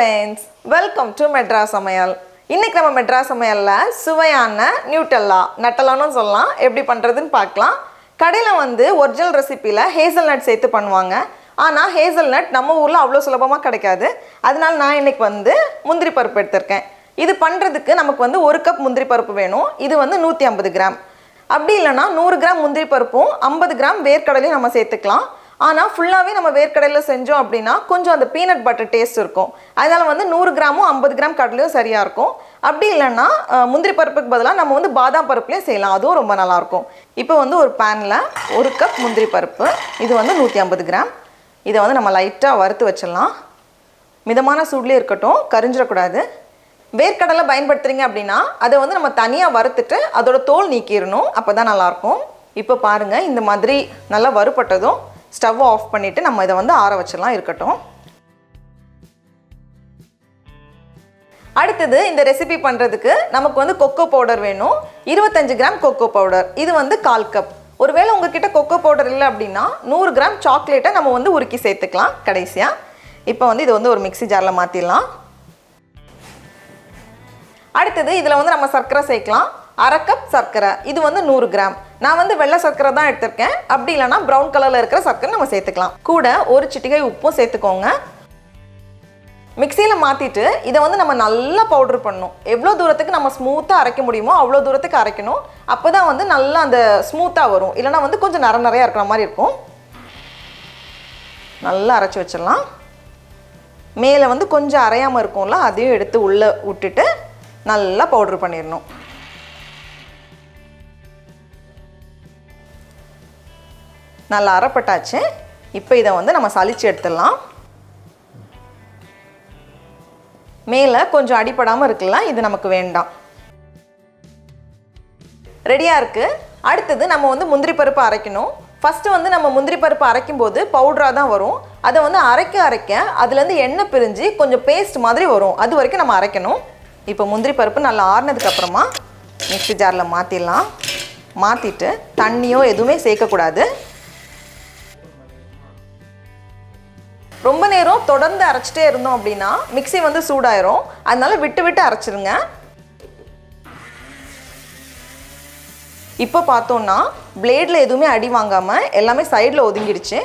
friends, welcome to Madras சமையல். இன்னைக்கு நம்ம மெட்ராஸ் சமையல்ல சுவையான நியூட்டெல்லா நட்டலான்னு சொல்லலாம். எப்படி பண்றதுன்னு பார்க்கலாம். கடையில வந்து ஒரிஜினல் ரெசிபில ஹேசல்நட் சேர்த்து பண்ணுவாங்க. ஆனா ஹேசல்நட் நம்ம ஊர்ல அவ்வளவு சுலபமா கிடைக்காது. அதனால நான் இன்னைக்கு வந்து முந்திரி பருப்பு எடுத்துர்க்கேன். இது பண்றதுக்கு நமக்கு வந்து 1 கப் முந்திரி பருப்பு வேணும். இது வந்து 150 கிராம். அப்படி இல்லனா 100 கிராம் முந்திரி பருப்பும் 50 கிராம் வேர்க்கடலையும் நம்ம சேர்த்துக்கலாம். ஆனா ஃபுல்லாவே நம்ம வேர்க்கடலையில செஞ்சோம் அப்படினா கொஞ்சம் அந்த பீனட் பட்டர் டேஸ்ட் இருக்கும். அதனால வந்து 100 கிராமும் 50 கிராம் கடலையும் சரியா இருக்கும். அப்படி இல்லனா முந்திரி பருப்புக்கு பதிலா நம்ம வந்து பாதாம் பருப்புலயே செய்யலாம். அதுவும் ரொம்ப நல்லா இருக்கும். இப்போ வந்து ஒரு panல 1 கப் முந்திரி பருப்பு, இது வந்து 150 கிராம். இத வந்து நம்ம லைட்டா வறுத்து வச்சிடலாம். மிதமான சூடுலயே இருக்கட்டும், கரிஞ்சிர கூடாது. வேர்க்கடலை பயன்படுத்துறீங்க அப்படினா அதை வந்து நம்ம தனியா வறுத்துட்டு அதோட தோல் நீக்கிரணும். அப்பதான் நல்லா இருக்கும். இப்போ பாருங்க இந்த மாதிரி நல்லா வறுபட்டதும் ஸ்டவ் ஆஃப் பண்ணிட்டு நம்ம இதை வந்து ஆற வச்சிடலாம் இருக்கட்டும். அடுத்தது இந்த ரெசிபி பண்றதுக்கு நமக்கு வந்து கொக்கோ பவுடர் வேணும். 25 கிராம் கொக்கோ பவுடர். இது வந்து 1/4 கப். ஒருவேளை உங்ககிட்ட கொக்கோ பவுடர் இல்லை அப்படின்னா 100 கிராம் சாக்லேட்டை நம்ம வந்து உருக்கி சேர்த்துக்கலாம் கடைசியா. இப்போ வந்து இது வந்து ஒரு மிக்ஸி ஜார்ல மாத்திடலாம். அடுத்தது இதில் வந்து நம்ம சர்க்கரை சேர்க்கலாம். 1/2 கப் சர்க்கரை. இது வந்து 100 கிராம். நான் வந்து வெள்ளை சர்க்கரை தான் எடுத்திருக்கேன். அப்படி இல்லைனா ப்ரௌன் கலரில் இருக்கிற சர்க்கரை நம்ம சேர்த்துக்கலாம். கூட ஒரு சிட்டிகை உப்பும் சேர்த்துக்கோங்க. மிக்சியில் மாற்றிட்டு இதை வந்து நம்ம நல்லா பவுடர் பண்ணணும். எவ்வளோ தூரத்துக்கு நம்ம ஸ்மூத்தாக அரைக்க முடியுமோ அவ்வளோ தூரத்துக்கு அரைக்கணும். அப்போ தான் வந்து நல்லா அந்த ஸ்மூத்தாக வரும். இல்லைனா வந்து கொஞ்சம் நிறையா இருக்கிற மாதிரி இருக்கும். நல்லா அரைச்சி வச்சிடலாம். மேலே வந்து கொஞ்சம் அரையாமல் இருக்கும்ல, அதையும் எடுத்து உள்ளே விட்டுட்டு நல்லா பவுடர் பண்ணிடணும். நல்லா அரைப்பட்டாச்சு. இப்போ இதை வந்து நம்ம சலிச்சு எடுத்துடலாம். மேலே கொஞ்சம் அடிப்படாமல் இருக்குல்ல, இது நமக்கு வேண்டாம். ரெடியாக இருக்குது. அடுத்தது நம்ம வந்து முந்திரி பருப்பு அரைக்கணும். ஃபஸ்ட்டு வந்து நம்ம முந்திரி பருப்பு அரைக்கும் போது பவுடராக தான் வரும். அதை வந்து அரைக்க அதுலேருந்து எண்ணெய் பிரிஞ்சு கொஞ்சம் பேஸ்ட் மாதிரி வரும். அது வரைக்கும் நம்ம அரைக்கணும். இப்போ முந்திரி பருப்பு நல்லா ஆறுனதுக்கப்புறமா மிக்ஸி ஜாரில் மாற்றிடலாம். மாற்றிட்டு தண்ணியோ எதுவுமே சேர்க்கக்கூடாது. ரொம்ப நேரம் தொடர்ந்து அரைச்சிட்டே இருந்தோம் அப்படின்னா மிக்ஸி வந்து சூடாயிரும். அதனால விட்டு விட்டு அரைச்சிருங்க. இப்போ பார்த்தோம்னா பிளேடில் எதுவுமே அடி வாங்காமல் எல்லாமே சைடில் ஒதுங்கிடுச்சு.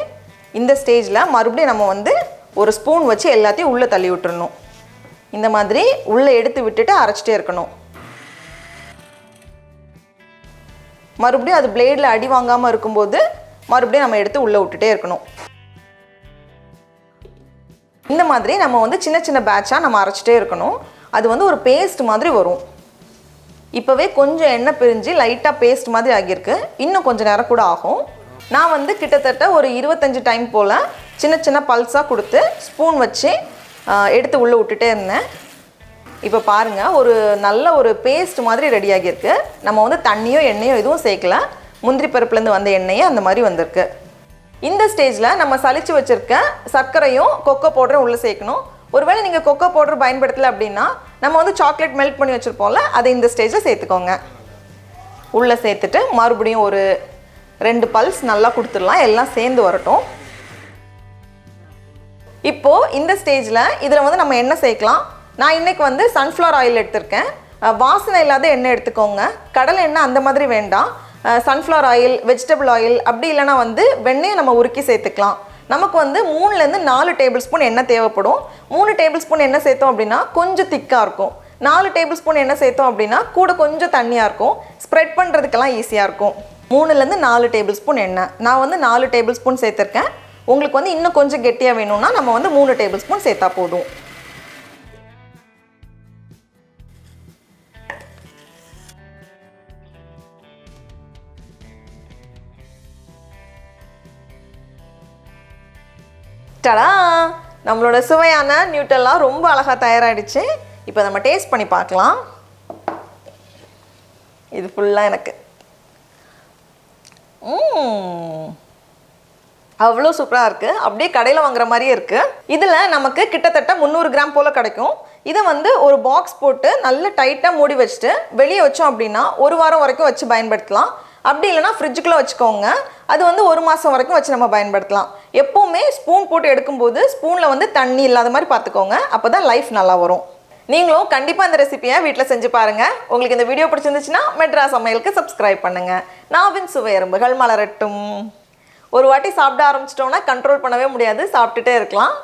இந்த ஸ்டேஜில் மறுபடியும் நம்ம வந்து ஒரு ஸ்பூன் வச்சு எல்லாத்தையும் உள்ளே தள்ளி விட்டுறணும். இந்த மாதிரி உள்ளே எடுத்து விட்டுட்டு அரைச்சிட்டே இருக்கணும். மறுபடியும் அது பிளேடில் அடி வாங்காமல் இருக்கும்போது மறுபடியும் நம்ம எடுத்து உள்ளே விட்டுட்டே இருக்கணும். இந்த மாதிரி நம்ம வந்து சின்ன சின்ன பேட்சாக நம்ம அரைச்சிட்டே இருக்கணும். அது வந்து ஒரு பேஸ்ட் மாதிரி வரும். இப்போவே கொஞ்சம் எண்ணெய் பிரிஞ்சு லைட்டாக பேஸ்ட் மாதிரி ஆகியிருக்கு. இன்னும் கொஞ்சம் நேரம் கூட ஆகும். நான் வந்து கிட்டத்தட்ட ஒரு 25 டைம் போல் சின்ன சின்ன பல்ஸாக கொடுத்து ஸ்பூன் வச்சு எடுத்து உள்ளே விட்டுட்டே இருந்தேன். இப்போ பாருங்கள், ஒரு நல்ல ஒரு பேஸ்ட் மாதிரி ரெடி ஆகியிருக்கு. நம்ம வந்து தண்ணியோ எண்ணெயோ எதுவும் சேர்க்கல. முந்திரி பருப்புலேருந்து வந்த எண்ணெயே அந்த மாதிரி வந்திருக்கு. இந்த ஸ்டேஜில் நம்ம சலிச்சு வச்சுருக்க சர்க்கரையும் கொக்கோ பவுடரும் உள்ளே சேர்க்கணும். ஒருவேளை நீங்கள் கொக்கோ பவுடர் பயன்படுத்தலை அப்படின்னா நம்ம வந்து சாக்லேட் மெல்ட் பண்ணி வச்சுருப்போம்ல, அதை இந்த ஸ்டேஜில் சேர்த்துக்கோங்க. உள்ளே சேர்த்துட்டு மறுபடியும் ஒரு 2 பல்ஸ் நல்லா கொடுத்துடலாம். எல்லாம் சேர்ந்து வரட்டும். இப்போது இந்த ஸ்டேஜில் இதில் வந்து நம்ம எண்ணெய் சேர்க்கலாம். நான் இன்றைக்கி வந்து சன்ஃப்ளவர் ஆயில் எடுத்திருக்கேன். வாசனை இல்லாத எண்ணெய் எடுத்துக்கோங்க. கடலை எண்ணெய் அந்த மாதிரி வேண்டாம். சன்ஃப்ளவர் ஆயில், வெஜிடபிள் ஆயில், அப்படி இல்லைனா வந்து வெண்ணெயை நம்ம உருக்கி சேர்த்துக்கலாம். நமக்கு வந்து 3லேருந்து 4 டேபிள் ஸ்பூன் எண்ணெய் தேவைப்படும். 3 டேபிள் ஸ்பூன் எண்ணெய் சேர்த்தோம் அப்படின்னா கொஞ்சம் திக்காக இருக்கும். 4 டேபிள் ஸ்பூன் எண்ணெய் சேர்த்தோம் அப்படின்னா கூட கொஞ்சம் தண்ணியாக இருக்கும். ஸ்ப்ரெட் பண்ணுறதுக்கெல்லாம் ஈஸியாக இருக்கும். 3லேருந்து 4 டேபிள் ஸ்பூன் எண்ணெய். நான் வந்து 4 டேபிள் ஸ்பூன் சேர்த்துருக்கேன். உங்களுக்கு வந்து இன்னும் கொஞ்சம் கெட்டியாக வேணும்னா நம்ம வந்து 3 டேபிள் ஸ்பூன் சேர்த்தா போதும். டடா, நம்மளோட சுவையான நியூட்டெல்லா ரொம்ப அழகாக தயாராகிடுச்சு. இப்போ நம்ம டேஸ்ட் பண்ணி பார்க்கலாம். இது ஃபுல்லாக எனக்கு அவ்வளோ சூப்பராக இருக்குது. அப்படியே கடையில் வாங்குற மாதிரியே இருக்குது. இதில் நமக்கு கிட்டத்தட்ட 300 கிராம் போல் கிடைக்கும். இதை வந்து ஒரு பாக்ஸ் போட்டு நல்ல டைட்டாக மூடி வச்சுட்டு வெளியே வச்சோம் அப்படின்னா 1 வாரம் வரைக்கும் வச்சு பயன்படுத்தலாம். அப்படி இல்லைனா ஃப்ரிட்ஜுக்குள்ளே வச்சுக்கோங்க. அது வந்து 1 மாதம் வரைக்கும் வச்சு நம்ம பயன்படுத்தலாம். எப்போவுமே ஸ்பூன் போட்டு எடுக்கும்போது ஸ்பூனில் வந்து தண்ணி இல்லாத மாதிரி பார்த்துக்கோங்க. அப்போ தான் லைஃப் நல்லா வரும். நீங்களும் கண்டிப்பாக இந்த ரெசிபியை வீட்டில் செஞ்சு பாருங்கள். உங்களுக்கு இந்த வீடியோ பிடிச்சிருந்துச்சுன்னா மெட்ராஸ் சமையலுக்கு சப்ஸ்கிரைப் பண்ணுங்கள். நாவின் சுவையரும்புகள் மலரட்டும். ஒரு வாட்டி சாப்பிட ஆரம்பிச்சிட்டோன்னா கண்ட்ரோல் பண்ணவே முடியாது, சாப்பிட்டுட்டே இருக்கலாம்.